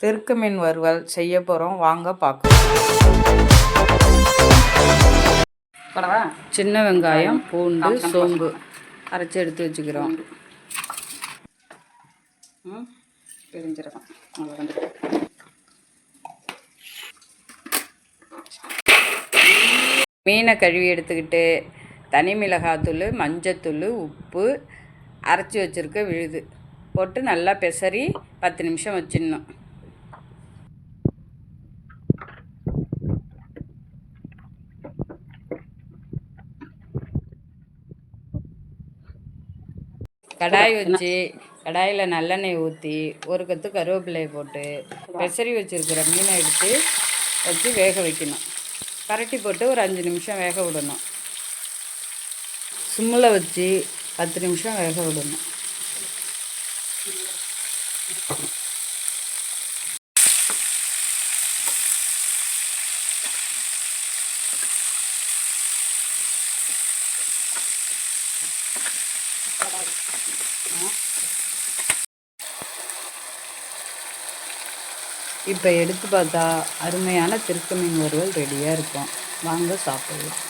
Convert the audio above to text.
திருக்க மீன் வறுவல் செய்ய போகிறோம், வாங்க பார்க்கலாம். சின்ன வெங்காயம், பூண்டு, சோம்பு அரைச்சி எடுத்து வச்சுக்கிறோம். பெருஞ்சீரகம் மீனை கழுவி எடுத்துக்கிட்டு தனி மிளகாத்தூள், மஞ்சத்தூள், உப்பு, அரைச்சி வச்சுருக்க விழுது போட்டு நல்லா பெசரி 10 நிமிஷம் வச்சிடணும். கடாய் வச்சு கடாயில் நல்லெண்ணெய் ஊற்றி ஒரு கத்து கருவேப்பிலையை போட்டு பெசரி வச்சுருக்கிற மீனை எடுத்து வச்சு வேக வைக்கணும். பரட்டி போட்டு ஒரு 5 நிமிஷம் வேக விடணும். சிம்மில் வச்சு 10 நிமிஷம் வேக விடணும். இப்போ எடுத்து பார்த்தா அருமையான திருக்க மீன் வறுவல் ரெடியாக இருக்கும். வாங்க சாப்பிடலாம்.